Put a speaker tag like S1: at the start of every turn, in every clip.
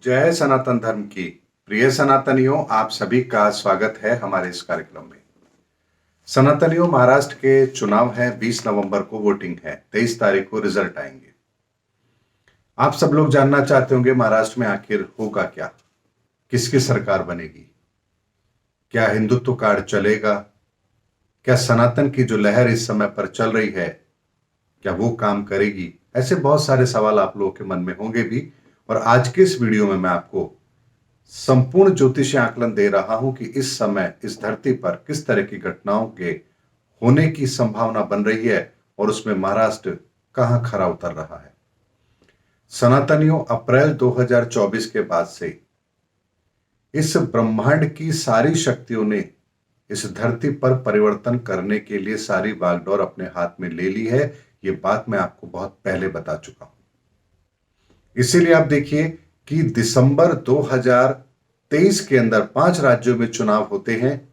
S1: जय सनातन धर्म की। प्रिय सनातनियों, आप सभी का स्वागत है हमारे इस कार्यक्रम में। सनातनियों, महाराष्ट्र के चुनाव है, 20 नवंबर को वोटिंग है, 23 तारीख को रिजल्ट आएंगे। आप सब लोग जानना चाहते होंगे महाराष्ट्र में आखिर होगा क्या, किसकी सरकार बनेगी, क्या हिंदुत्व कार्ड चलेगा, क्या सनातन की जो लहर इस समय पर चल रही है क्या वो काम करेगी। ऐसे बहुत सारे सवाल आप लोगों के मन में होंगे भी। और आज के इस वीडियो में मैं आपको संपूर्ण ज्योतिषीय आकलन दे रहा हूं कि इस समय इस धरती पर किस तरह की घटनाओं के होने की संभावना बन रही है और उसमें महाराष्ट्र कहां खरा उतर रहा है। सनातनियों, अप्रैल 2024 के बाद से इस ब्रह्मांड की सारी शक्तियों ने इस धरती पर परिवर्तन करने के लिए सारी बागडोर अपने हाथ में ले ली है। ये बात मैं आपको बहुत पहले बता चुका हूं। इसीलिए आप देखिए कि दिसंबर 2023 के अंदर 5 राज्यों में चुनाव होते हैं,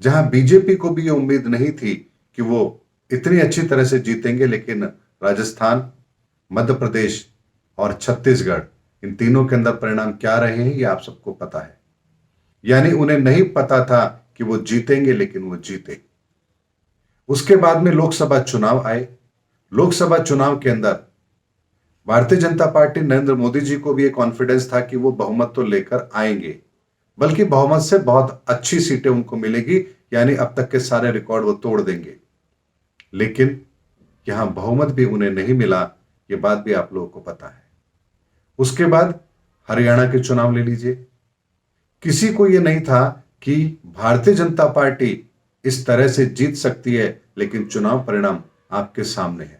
S1: जहां बीजेपी को भी ये उम्मीद नहीं थी कि वो इतनी अच्छी तरह से जीतेंगे, लेकिन राजस्थान, मध्य प्रदेश और छत्तीसगढ़, इन तीनों के अंदर परिणाम क्या रहे हैं ये आप सबको पता है। यानी उन्हें नहीं पता था कि वो जीतेंगे, लेकिन वो जीते। उसके बाद में लोकसभा चुनाव आए। लोकसभा चुनाव के अंदर भारतीय जनता पार्टी, नरेंद्र मोदी जी को भी एक कॉन्फिडेंस था कि वो बहुमत तो लेकर आएंगे, बल्कि बहुमत से बहुत अच्छी सीटें उनको मिलेगी, यानी अब तक के सारे रिकॉर्ड वो तोड़ देंगे। लेकिन यहां बहुमत भी उन्हें नहीं मिला, ये बात भी आप लोगों को पता है। उसके बाद हरियाणा के चुनाव ले लीजिए। किसी को यह नहीं था कि भारतीय जनता पार्टी इस तरह से जीत सकती है, लेकिन चुनाव परिणाम आपके सामने है।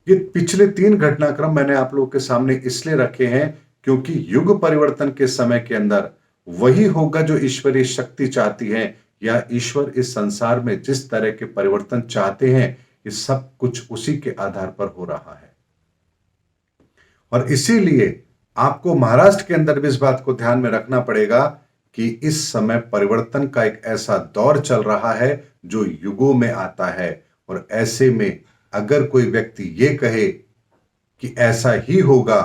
S1: ये पिछले 3 घटनाक्रम मैंने आप लोगों के सामने इसलिए रखे हैं क्योंकि युग परिवर्तन के समय के अंदर वही होगा जो ईश्वरीय शक्ति चाहती है, या ईश्वर इस संसार में जिस तरह के परिवर्तन चाहते हैं, ये सब कुछ उसी के आधार पर हो रहा है। और इसीलिए आपको महाराष्ट्र के अंदर भी इस बात को ध्यान में रखना पड़ेगा कि इस समय परिवर्तन का एक ऐसा दौर चल रहा है जो युगों में आता है। और ऐसे में अगर कोई व्यक्ति ये कहे कि ऐसा ही होगा,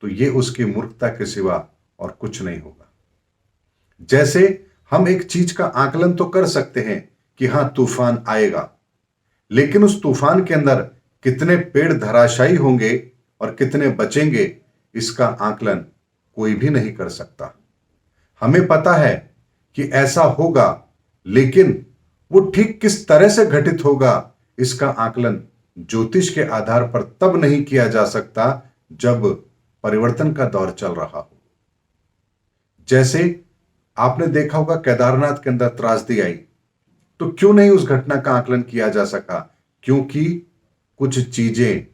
S1: तो ये उसकी मूर्खता के सिवा और कुछ नहीं होगा। जैसे हम एक चीज का आकलन तो कर सकते हैं कि हां, तूफान आएगा, लेकिन उस तूफान के अंदर कितने पेड़ धराशायी होंगे और कितने बचेंगे, इसका आकलन कोई भी नहीं कर सकता। हमें पता है कि ऐसा होगा, लेकिन वो ठीक किस तरह से घटित होगा, इसका आकलन ज्योतिष के आधार पर तब नहीं किया जा सकता जब परिवर्तन का दौर चल रहा हो। जैसे आपने देखा होगा केदारनाथ के अंदर त्रासदी आई, तो क्यों नहीं उस घटना का आकलन किया जा सका? क्योंकि कुछ चीजें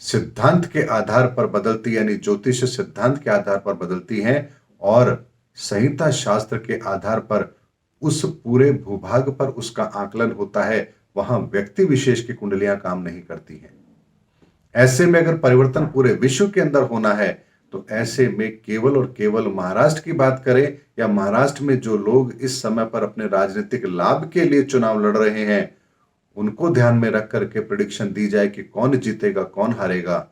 S1: सिद्धांत के आधार पर बदलती, यानी ज्योतिष सिद्धांत के आधार पर बदलती हैं, और संहिता शास्त्र के आधार पर उस पूरे भूभाग पर उसका आकलन होता है। वहां व्यक्ति विशेष की कुंडलियां काम नहीं करती हैं। ऐसे में अगर परिवर्तन पूरे विश्व के अंदर होना है, तो ऐसे में केवल और केवल महाराष्ट्र की बात करें, या महाराष्ट्र में जो लोग इस समय पर अपने राजनीतिक लाभ के लिए चुनाव लड़ रहे हैं, उनको ध्यान में रख करके प्रिडिक्शन दी जाए कि कौन जीतेगा कौन हारेगा,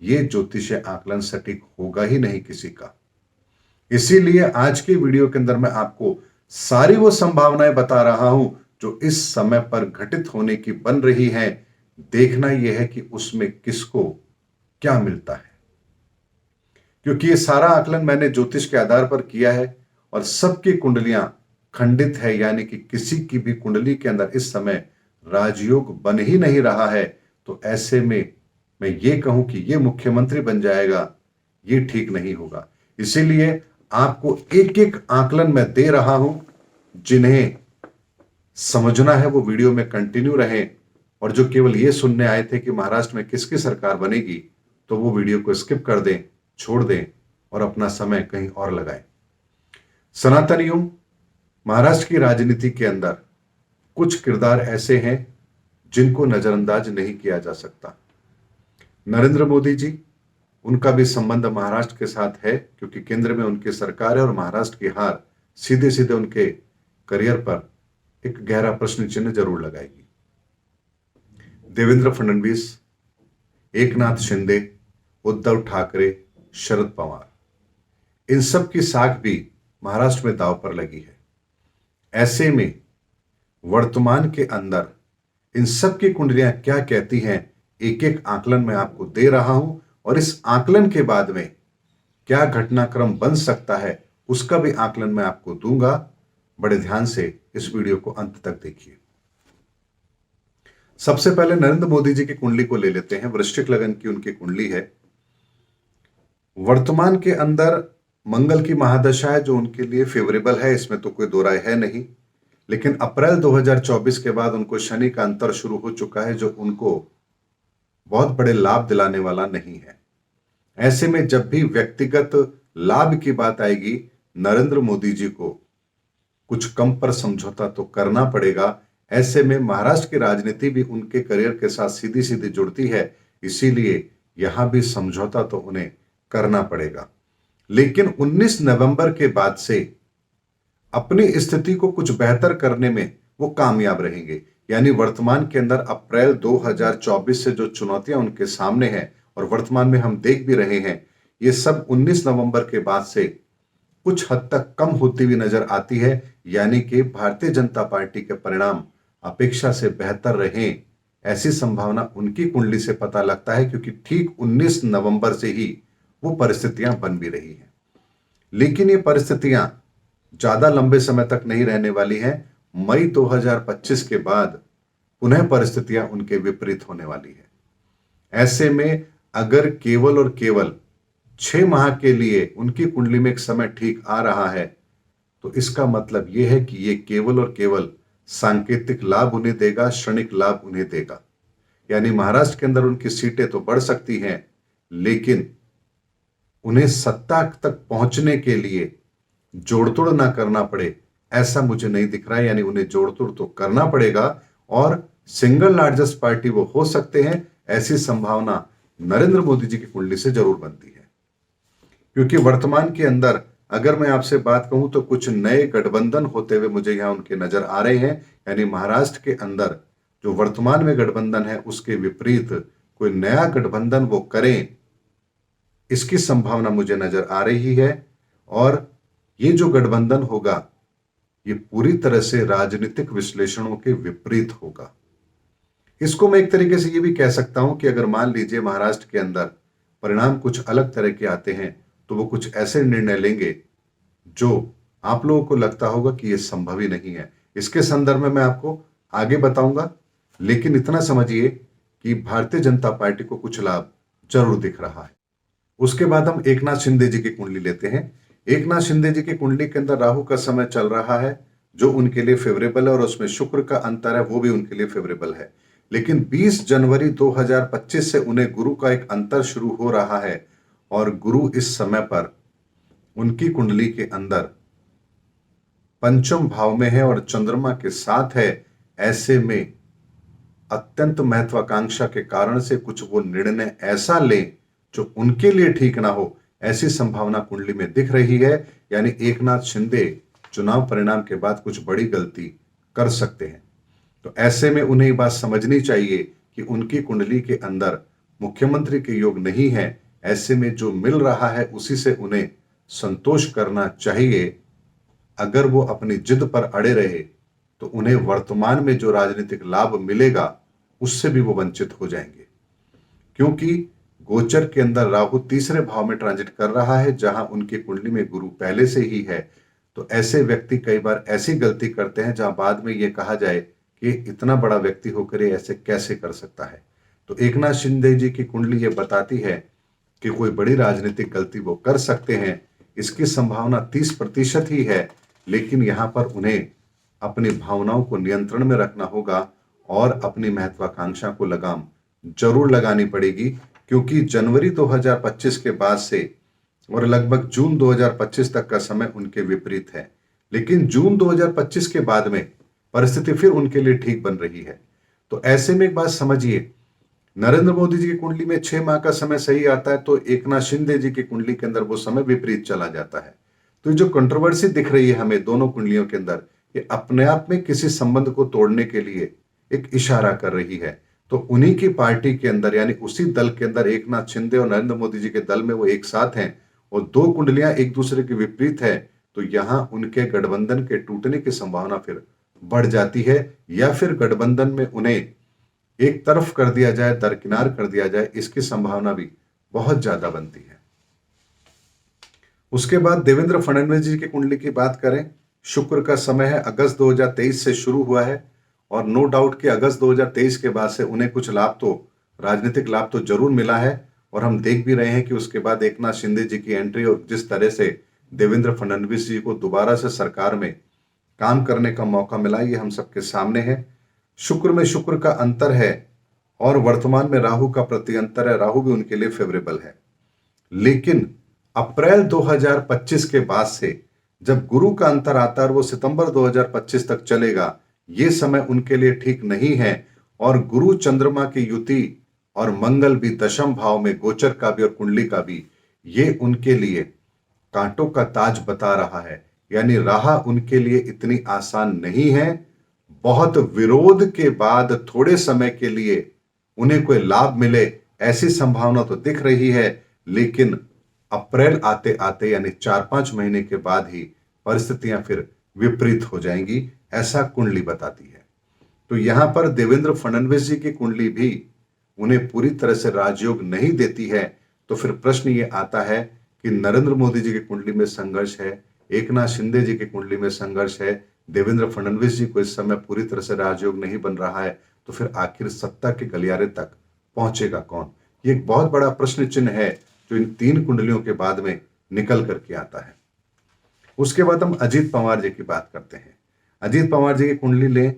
S1: ये ज्योतिषीय आकलन सटीक होगा ही नहीं किसी का। इसीलिए आज के वीडियो के अंदर मैं आपको सारी वो संभावनाएं बता रहा हूं जो इस समय पर घटित होने की बन रही हैं। देखना यह है कि उसमें किसको क्या मिलता है, क्योंकि ये सारा आकलन मैंने ज्योतिष के आधार पर किया है और सबकी कुंडलियां खंडित है, यानी कि किसी की भी कुंडली के अंदर इस समय राजयोग बन ही नहीं रहा है। तो ऐसे में मैं ये कहूं कि ये मुख्यमंत्री बन जाएगा, ये ठीक नहीं होगा। इसीलिए आपको एक एक आकलन मैं दे रहा हूं, जिन्हें समझना है वो वीडियो में कंटिन्यू रहें, और जो केवल ये सुनने आए थे कि महाराष्ट्र में किसकी सरकार बनेगी, तो वो वीडियो को स्किप कर दें, छोड़ दें और अपना समय कहीं और लगाएं। सनातनियों, महाराष्ट्र की राजनीति के अंदर कुछ किरदार ऐसे हैं जिनको नजरअंदाज नहीं किया जा सकता। नरेंद्र मोदी जी, उनका भी संबंध महाराष्ट्र के साथ है, क्योंकि केंद्र में उनकी सरकार है और महाराष्ट्र की हार सीधे सीधे उनके करियर पर एक गहरा प्रश्न चिन्ह जरूर लगाएगी। देवेंद्र फडणवीस, एकनाथ शिंदे, उद्धव ठाकरे, शरद पवार, इन सब की साख भी महाराष्ट्र में दांव पर लगी है। ऐसे में वर्तमान के अंदर इन सब की कुंडलियां क्या कहती हैं, एक एक आकलन मैं आपको दे रहा हूं, और इस आकलन के बाद में क्या घटनाक्रम बन सकता है उसका भी आकलन मैं आपको दूंगा। बड़े ध्यान से इस वीडियो को अंत तक देखिए। सबसे पहले नरेंद्र मोदी जी की कुंडली को ले लेते हैं। वृश्चिक लगन की उनकी कुंडली है। वर्तमान के अंदर मंगल की महादशा है जो उनके लिए फेवरेबल है, इसमें तो कोई दो राय है नहीं। लेकिन अप्रैल 2024 के बाद उनको शनि का अंतर शुरू हो चुका है जो उनको बहुत बड़े लाभ दिलाने वाला नहीं है। ऐसे में जब भी व्यक्तिगत लाभ की बात आएगी, नरेंद्र मोदी जी को कुछ कम पर समझौता तो करना पड़ेगा। ऐसे में महाराष्ट्र की राजनीति भी उनके करियर के साथ सीधी सीधी जुड़ती है, इसीलिए यहां भी समझौता तो उन्हें करना पड़ेगा। लेकिन 19 नवंबर के बाद से अपनी स्थिति को कुछ बेहतर करने में वो कामयाब रहेंगे। यानी वर्तमान के अंदर अप्रैल 2024 से जो चुनौतियां उनके सामने हैं और वर्तमान में हम देख भी रहे हैं, ये सब 19 नवंबर के बाद से कुछ हद तक कम होती हुई नजर आती है। यानी कि भारतीय जनता पार्टी के परिणाम अपेक्षा से बेहतर रहे, ऐसी संभावना उनकी कुंडली से पता लगता है, क्योंकि ठीक 19 नवंबर से ही वो परिस्थितियां बन भी रही हैं। लेकिन ये परिस्थितियां ज्यादा लंबे समय तक नहीं रहने वाली हैं। मई 2025 के बाद पुनः परिस्थितियां उनके विपरीत होने वाली है। ऐसे में अगर केवल और केवल 6 माह के लिए उनकी कुंडली में एक समय ठीक आ रहा है, तो इसका मतलब यह है कि ये केवल और केवल सांकेतिक लाभ उन्हें देगा, क्षणिक लाभ उन्हें देगा। यानी महाराष्ट्र के अंदर उनकी सीटें तो बढ़ सकती हैं, लेकिन उन्हें सत्ता तक पहुंचने के लिए जोड़तोड़ ना करना पड़े, ऐसा मुझे नहीं दिख रहा है। यानी उन्हें जोड़तोड़ तो करना पड़ेगा और सिंगल लार्जेस्ट पार्टी वो हो सकते हैं, ऐसी संभावना नरेंद्र मोदी जी की कुंडली से जरूर बनती है। क्योंकि वर्तमान के अंदर अगर मैं आपसे बात कहूं तो कुछ नए गठबंधन होते हुए मुझे यहां उनके नजर आ रहे हैं। यानी महाराष्ट्र के अंदर जो वर्तमान में गठबंधन है उसके विपरीत कोई नया गठबंधन वो करें, इसकी संभावना मुझे नजर आ रही है। और ये जो गठबंधन होगा ये पूरी तरह से राजनीतिक विश्लेषणों के विपरीत होगा। इसको मैं एक तरीके से ये भी कह सकता हूं कि अगर मान लीजिए महाराष्ट्र के अंदर परिणाम कुछ अलग तरह के आते हैं, तो वो कुछ ऐसे निर्णय लेंगे जो आप लोगों को लगता होगा कि ये संभव ही नहीं है। इसके संदर्भ में मैं आपको आगे बताऊंगा, लेकिन इतना समझिए कि भारतीय जनता पार्टी को कुछ लाभ जरूर दिख रहा है। उसके बाद हम एकनाथ शिंदे जी की कुंडली लेते हैं। एकनाथ शिंदे जी की कुंडली के अंदर राहु का समय चल रहा है जो उनके लिए फेवरेबल है, और उसमें शुक्र का अंतर है वो भी उनके लिए फेवरेबल है। लेकिन 20 जनवरी 2025 से उन्हें गुरु का एक अंतर शुरू हो रहा है, और गुरु इस समय पर उनकी कुंडली के अंदर पंचम भाव में है और चंद्रमा के साथ है। ऐसे में अत्यंत महत्वाकांक्षा के कारण से कुछ वो निर्णय ऐसा लें जो उनके लिए ठीक ना हो, ऐसी संभावना कुंडली में दिख रही है। यानी एकनाथ शिंदे चुनाव परिणाम के बाद कुछ बड़ी गलती कर सकते हैं। तो ऐसे में उन्हें बात समझनी चाहिए कि उनकी कुंडली के अंदर मुख्यमंत्री के योग नहीं है। ऐसे में जो मिल रहा है उसी से उन्हें संतोष करना चाहिए। अगर वो अपनी जिद पर अड़े रहे तो उन्हें वर्तमान में जो राजनीतिक लाभ मिलेगा उससे भी वो वंचित हो जाएंगे, क्योंकि गोचर के अंदर राहु तीसरे भाव में ट्रांजिट कर रहा है जहां उनकी कुंडली में गुरु पहले से ही है। तो ऐसे व्यक्ति कई बार ऐसी गलती करते हैं जहां बाद में यह कहा जाए कि इतना बड़ा व्यक्ति होकर ये ऐसे कैसे कर सकता है। तो एकनाथ शिंदे जी की कुंडली ये बताती है कि कोई बड़ी राजनीतिक गलती वो कर सकते हैं। इसकी संभावना 30% ही है, लेकिन यहां पर उन्हें अपनी भावनाओं को नियंत्रण में रखना होगा और अपनी महत्वाकांक्षा को लगाम जरूर लगानी पड़ेगी, क्योंकि जनवरी 2025 के बाद से और लगभग जून 2025 तक का समय उनके विपरीत है। लेकिन जून 2025 के बाद में परिस्थिति फिर उनके लिए ठीक बन रही है। तो ऐसे में एक बात समझिए, नरेंद्र मोदी जी की कुंडली में 6 माह का समय सही आता है, तो एकनाथ शिंदे जी की कुंडली के अंदर वो समय विपरीत चला जाता है। तो जो कंट्रोवर्सी दिख रही है हमें दोनों कुंडलियों के अंदर, ये अपने आप में किसी संबंध को तोड़ने के लिए एक इशारा कर रही है। तो उन्हीं की पार्टी के अंदर यानी उसी दल के अंदर एक नाथ शिंदे और नरेंद्र मोदी जी के दल में वो एक साथ हैं और दो कुंडलियां एक दूसरे के विपरीत है, तो यहां उनके गठबंधन के टूटने की संभावना फिर बढ़ जाती है, या फिर गठबंधन में उन्हें एक तरफ कर दिया जाए, दरकिनार कर दिया जाए, इसकी संभावना भी बहुत ज्यादा बनती है। उसके बाद देवेंद्र फडणवीस जी की कुंडली की बात करें, शुक्र का समय है, अगस्त 2023 से शुरू हुआ है और नो डाउट कि अगस्त 2023 के बाद से उन्हें कुछ लाभ तो, राजनीतिक लाभ तो जरूर मिला है और हम देख भी रहे हैं कि उसके बाद एकनाथ शिंदे जी की एंट्री और जिस तरह से देवेंद्र फडणवीस जी को दोबारा से सरकार में काम करने का मौका मिला, ये हम सबके सामने है। शुक्र में शुक्र का अंतर है और वर्तमान में राहु का प्रति अंतर है, राहु भी उनके लिए फेवरेबल है। लेकिन अप्रैल 2025 के बाद से जब गुरु का अंतर आता है और वो सितंबर 2025 तक चलेगा, ये समय उनके लिए ठीक नहीं है और गुरु चंद्रमा की युति और मंगल भी दशम भाव में, गोचर का भी और कुंडली का भी, ये उनके लिए कांटों का ताज बता रहा है। यानी राह उनके लिए इतनी आसान नहीं है। बहुत विरोध के बाद थोड़े समय के लिए उन्हें कोई लाभ मिले ऐसी संभावना तो दिख रही है, लेकिन अप्रैल आते आते यानी 4-5 महीने के बाद ही परिस्थितियां फिर विपरीत हो जाएंगी, ऐसा कुंडली बताती है। तो यहां पर देवेंद्र फडणवीस जी की कुंडली भी उन्हें पूरी तरह से राजयोग नहीं देती है। तो फिर प्रश्न ये आता है कि नरेंद्र मोदी जी की कुंडली में संघर्ष है, एकनाथ शिंदे जी की कुंडली में संघर्ष है, देवेंद्र फडणवीस जी को इस समय पूरी तरह से राजयोग नहीं बन रहा है, तो फिर आखिर सत्ता के गलियारे तक पहुंचेगा कौन? ये एक बहुत बड़ा प्रश्न चिन्ह है जो इन तीन कुंडलियों के बाद में निकल करके आता है। उसके बाद हम अजीत पवार जी की बात करते हैं। अजीत पवार जी की कुंडली लें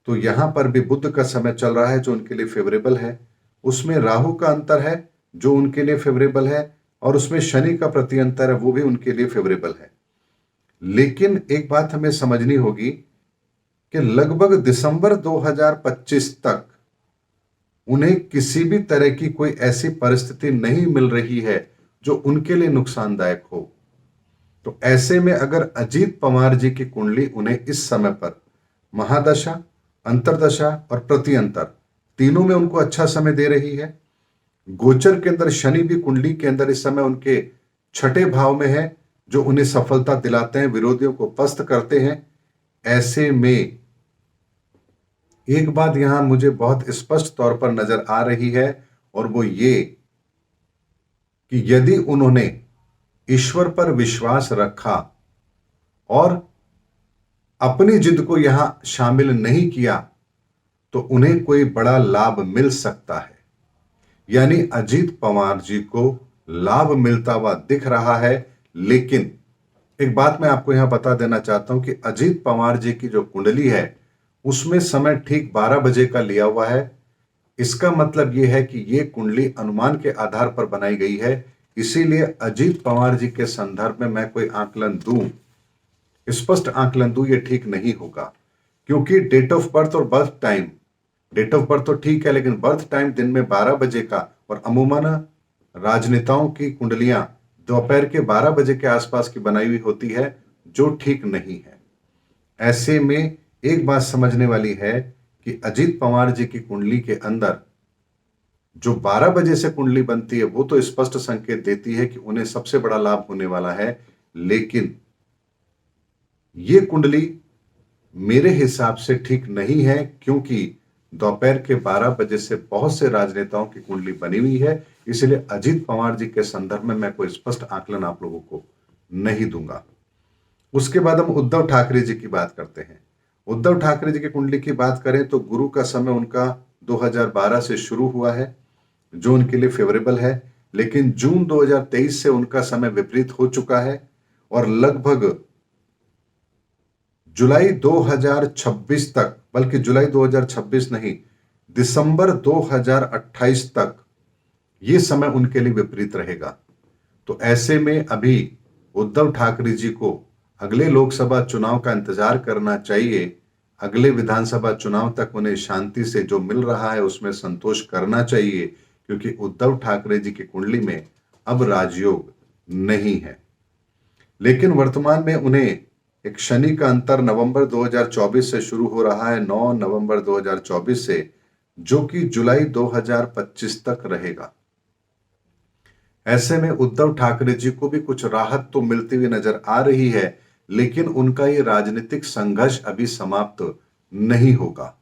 S1: तो यहां पर भी बुध का समय चल रहा है जो उनके लिए फेवरेबल है, उसमें राहु का अंतर है जो उनके लिए फेवरेबल है और उसमें शनि का प्रति अंतर है वो भी उनके लिए फेवरेबल है। लेकिन एक बात हमें समझनी होगी कि लगभग दिसंबर 2025 तक उन्हें किसी भी तरह की कोई ऐसी परिस्थिति नहीं मिल रही है जो उनके लिए नुकसानदायक हो। तो ऐसे में अगर अजीत पवार जी की कुंडली उन्हें इस समय पर महादशा, अंतरदशा और प्रति अंतर तीनों में उनको अच्छा समय दे रही है, गोचर के अंदर शनि भी कुंडली के अंदर इस समय उनके छठे भाव में है जो उन्हें सफलता दिलाते हैं, विरोधियों को पस्त करते हैं। ऐसे में एक बात यहां मुझे बहुत स्पष्ट तौर पर नजर आ रही है और वो ये कि यदि उन्होंने ईश्वर पर विश्वास रखा और अपनी जिद को यहां शामिल नहीं किया तो उन्हें कोई बड़ा लाभ मिल सकता है। यानी अजीत पवार जी को लाभ मिलता हुआ दिख रहा है। लेकिन एक बात मैं आपको यहां बता देना चाहता हूं कि अजीत पवार जी की जो कुंडली है उसमें समय ठीक 12 बजे का लिया हुआ है। इसका मतलब यह है कि यह कुंडली अनुमान के आधार पर बनाई गई है, इसीलिए अजीत पवार जी के संदर्भ में मैं कोई आकलन दूं, स्पष्ट आकलन दूं, यह ठीक नहीं होगा। क्योंकि डेट ऑफ बर्थ और birth time, date of birth तो ठीक है लेकिन बर्थ टाइम दिन में 12 बजे का, और अमूमन राजनेताओं की कुंडलियां दोपहर के 12 बजे के आसपास की बनाई हुई होती है जो ठीक नहीं है। ऐसे में एक बात समझने वाली है कि अजीत पवार जी की कुंडली के अंदर जो 12 बजे से कुंडली बनती है वो तो स्पष्ट संकेत देती है कि उन्हें सबसे बड़ा लाभ होने वाला है। लेकिन ये कुंडली मेरे हिसाब से ठीक नहीं है क्योंकि दोपहर के 12 बजे से बहुत से राजनेताओं की कुंडली बनी हुई है, इसलिए अजीत पवार जी के संदर्भ में मैं कोई स्पष्ट आकलन आप लोगों को नहीं दूंगा। उसके बाद हम उद्धव ठाकरे जी की बात करते हैं। उद्धव ठाकरे जी की कुंडली की बात करें तो गुरु का समय उनका 2012 से शुरू हुआ है जो उनके लिए फेवरेबल है, लेकिन जून 2023 से उनका समय विपरीत हो चुका है और लगभग जुलाई 2026 तक, बल्कि जुलाई 2026 नहीं, दिसंबर 2028 तक यह समय उनके लिए विपरीत रहेगा। तो ऐसे में अभी उद्धव ठाकरे जी को अगले लोकसभा चुनाव का इंतजार करना चाहिए। अगले विधानसभा चुनाव तक उन्हें शांति से जो मिल रहा है उसमें संतोष करना चाहिए क्योंकि उद्धव ठाकरे जी की कुंडली में अब राजयोग नहीं है। लेकिन वर्तमान में उन्हें एक शनि का अंतर नवंबर 2024 से शुरू हो रहा है। 9 नवंबर 2024 से जो कि जुलाई 2025 तक रहेगा। ऐसे में उद्धव ठाकरे जी को भी कुछ राहत तो मिलती हुई नजर आ रही है, लेकिन उनका ये राजनीतिक संघर्ष अभी समाप्त नहीं होगा।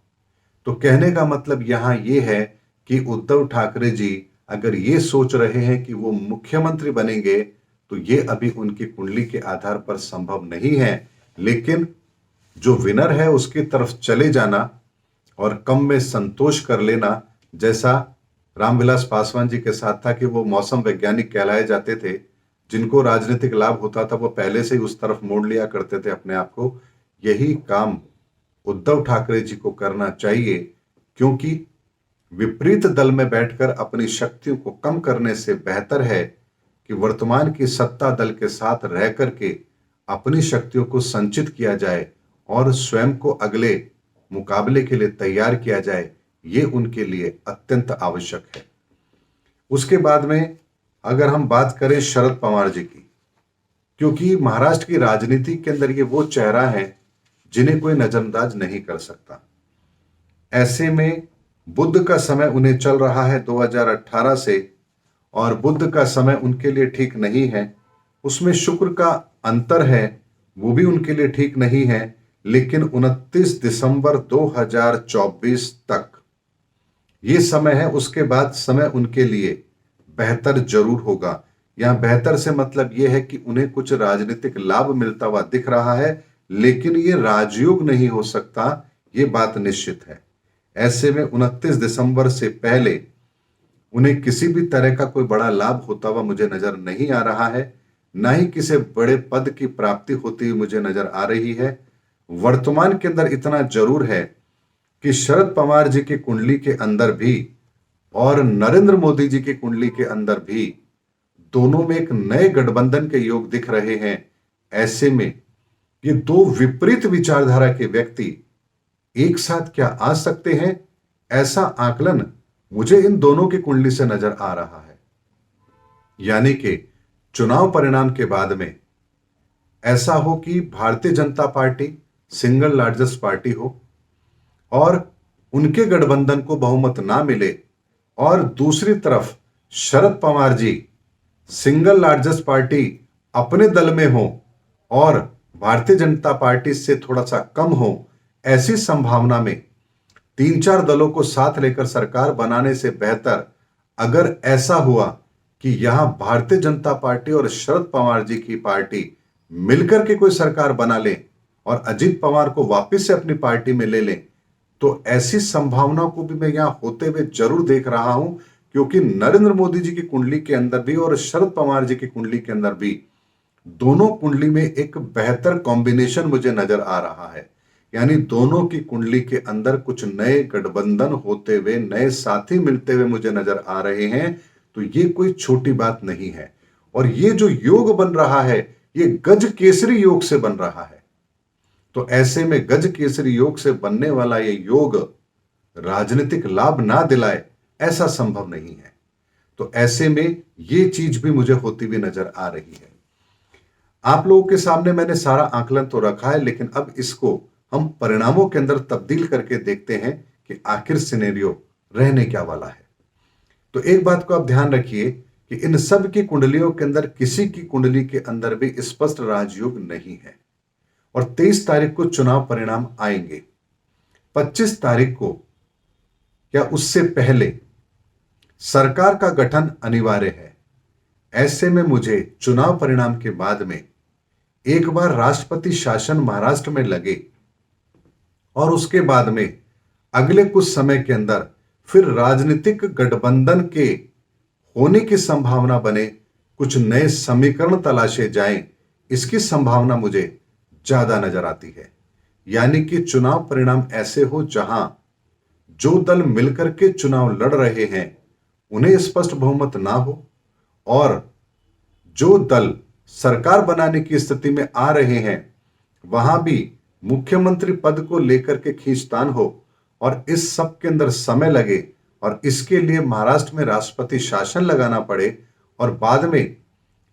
S1: तो कहने का मतलब यहां यह है कि उद्धव ठाकरे जी अगर ये सोच रहे हैं कि वो मुख्यमंत्री बनेंगे, तो ये अभी उनकी कुंडली के आधार पर संभव नहीं है। लेकिन जो विनर है उसकी तरफ चले जाना और कम में संतोष कर लेना, जैसा रामविलास पासवान जी के साथ था कि वो मौसम वैज्ञानिक कहलाए जाते थे, जिनको राजनीतिक लाभ होता था वो पहले से ही उस तरफ मोड़ लिया करते थे अपने आप को। यही काम उद्धव ठाकरे जी को करना चाहिए, क्योंकि विपरीत दल में बैठकर अपनी शक्तियों को कम करने से बेहतर है कि वर्तमान की सत्ता दल के साथ रह करके अपनी शक्तियों को संचित किया जाए और स्वयं को अगले मुकाबले के लिए तैयार किया जाए। ये उनके लिए अत्यंत आवश्यक है। उसके बाद में अगर हम बात करें शरद पवार जी की, क्योंकि महाराष्ट्र की राजनीति के अंदर ये वो चेहरा है जिन्हें कोई नजरअंदाज नहीं कर सकता। ऐसे में बुध का समय उन्हें चल रहा है 2018 से, और बुध का समय उनके लिए ठीक नहीं है। उसमें शुक्र का अंतर है, वो भी उनके लिए ठीक नहीं है। लेकिन 29 दिसंबर 2024 तक ये समय है, उसके बाद समय उनके लिए बेहतर जरूर होगा। यहां बेहतर से मतलब यह है कि उन्हें कुछ राजनीतिक लाभ मिलता हुआ दिख रहा है, लेकिन ये राजयोग नहीं हो सकता, ये बात निश्चित है। ऐसे में 29 दिसंबर से पहले उन्हें किसी भी तरह का कोई बड़ा लाभ होता हुआ मुझे नजर नहीं आ रहा है, ना ही किसी बड़े पद की प्राप्ति होती हुई मुझे नजर आ रही है। वर्तमान के अंदर इतना जरूर है कि शरद पवार जी की कुंडली के अंदर भी और नरेंद्र मोदी जी की कुंडली के अंदर भी दोनों में एक नए गठबंधन के योग दिख रहे हैं। ऐसे में ये दो विपरीत विचारधारा के व्यक्ति एक साथ क्या आ सकते हैं, ऐसा आकलन मुझे इन दोनों की कुंडली से नजर आ रहा है। यानी कि चुनाव परिणाम के बाद में ऐसा हो कि Bharatiya Janata party single largest party हो और उनके गठबंधन को बहुमत ना मिले, और दूसरी तरफ Sharad Pawar ji single largest party अपने दल में हो और भारतीय जनता पार्टी से थोड़ा सा कम हो। ऐसी संभावना में 3-4 दलों को साथ लेकर सरकार बनाने से बेहतर अगर ऐसा हुआ कि यहां भारतीय जनता पार्टी और शरद पवार जी की पार्टी मिलकर के कोई सरकार बना ले और अजीत पवार को वापस से अपनी पार्टी में ले लें, तो ऐसी संभावनाओं को भी मैं यहां होते हुए जरूर देख रहा हूं। क्योंकि नरेंद्र मोदी जी की कुंडली के अंदर भी और शरद पवार जी की कुंडली के अंदर भी, दोनों कुंडली में एक बेहतर कॉम्बिनेशन मुझे नजर आ रहा है। यानी दोनों की कुंडली के अंदर कुछ नए गठबंधन होते हुए, नए साथी मिलते हुए मुझे नजर आ रहे हैं। तो ये कोई छोटी बात नहीं है। और ये जो योग बन रहा है, ये गज केसरी योग से बन रहा है। तो ऐसे में गज केसरी योग से बनने वाला ये योग राजनीतिक लाभ ना दिलाए, ऐसा संभव नहीं है। तो ऐसे में ये चीज भी मुझे होती हुई नजर आ रही है। आप लोगों के सामने मैंने सारा आकलन तो रखा है, लेकिन अब इसको हम परिणामों के अंदर तब्दील करके देखते हैं कि आखिर सिनेरियो रहने क्या वाला है। तो एक बात को आप ध्यान रखिए कि इन सब की कुंडलियों के अंदर किसी की कुंडली के अंदर भी स्पष्ट राजयोग नहीं है। और 23 तारीख को चुनाव परिणाम आएंगे। 25 तारीख को या उससे पहले सरकार का गठन अनिवार्य है। ऐसे में मुझे चुनाव परिणाम के बाद में एक बार राष्ट्रपति शासन महाराष्ट्र में लगे और उसके बाद में अगले कुछ समय के अंदर फिर राजनीतिक गठबंधन के होने की संभावना बने, कुछ नए समीकरण तलाशे जाएं, इसकी संभावना मुझे ज्यादा नजर आती है। यानी कि चुनाव परिणाम ऐसे हो जहां जो दल मिलकर के चुनाव लड़ रहे हैं उन्हें स्पष्ट बहुमत ना हो, और जो दल सरकार बनाने की स्थिति में आ रहे हैं वहां भी मुख्यमंत्री पद को लेकर के खींचतान हो, और इस सब के अंदर समय लगे और इसके लिए महाराष्ट्र में राष्ट्रपति शासन लगाना पड़े और बाद में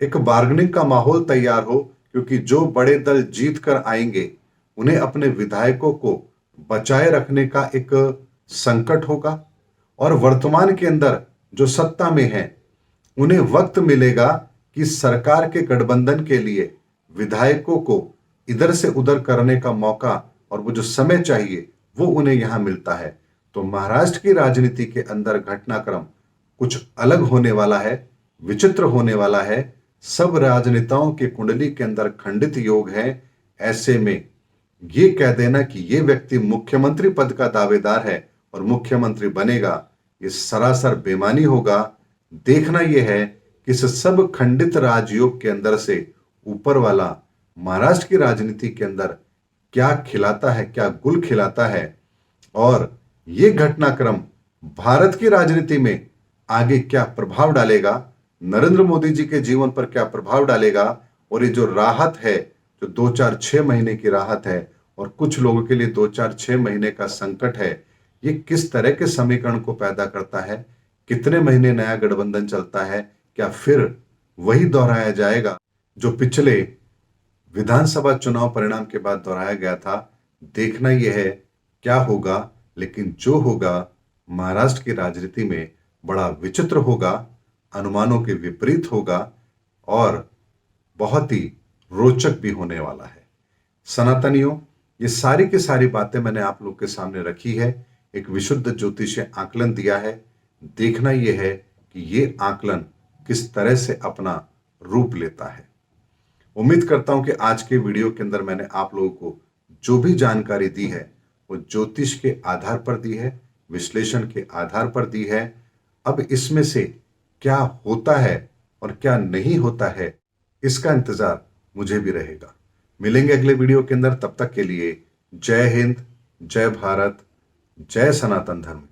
S1: एक बार्गेनिंग का माहौल तैयार हो। क्योंकि जो बड़े दल जीत कर आएंगे उन्हें अपने विधायकों को बचाए रखने का एक संकट होगा, और वर्तमान के अंदर जो सत्ता में है उन्हें वक्त मिलेगा कि सरकार के गठबंधन के लिए विधायकों को इधर से उधर करने का मौका और वो जो समय चाहिए वो उन्हें यहां मिलता है। तो महाराष्ट्र की राजनीति के अंदर घटनाक्रम कुछ अलग होने वाला है, विचित्र होने वाला है। सब राजनेताओं के कुंडली के अंदर खंडित योग है। ऐसे में ये कह देना कि ये व्यक्ति मुख्यमंत्री पद का दावेदार है और मुख्यमंत्री बनेगा, ये सरासर बेईमानी होगा। देखना यह है कि इस सब खंडित राजयोग के अंदर से ऊपर वाला महाराष्ट्र की राजनीति के अंदर क्या खिलाता है, क्या गुल खिलाता है, और ये घटनाक्रम भारत की राजनीति में आगे क्या प्रभाव डालेगा, नरेंद्र मोदी जी के जीवन पर क्या प्रभाव डालेगा, और ये जो राहत है, जो 2-4-6 महीने की राहत है और कुछ लोगों के लिए 2-4-6 महीने का संकट है, ये किस तरह के समीकरण को पैदा करता है, कितने महीने नया गठबंधन चलता है, क्या फिर वही दोहराया जाएगा जो पिछले विधानसभा चुनाव परिणाम के बाद दोहराया गया था। देखना यह है क्या होगा, लेकिन जो होगा महाराष्ट्र की राजनीति में बड़ा विचित्र होगा, अनुमानों के विपरीत होगा और बहुत ही रोचक भी होने वाला है। सनातनियों, ये सारी की सारी बातें मैंने आप लोग के सामने रखी है, एक विशुद्ध ज्योतिषीय आकलन दिया है। देखना यह है कि ये आकलन किस तरह से अपना रूप लेता है। उम्मीद करता हूं कि आज के वीडियो के अंदर मैंने आप लोगों को जो भी जानकारी दी है वो ज्योतिष के आधार पर दी है, विश्लेषण के आधार पर दी है। अब इसमें से क्या होता है और क्या नहीं होता है, इसका इंतजार मुझे भी रहेगा। मिलेंगे अगले वीडियो के अंदर, तब तक के लिए जय हिंद, जय भारत, जय सनातन धर्म।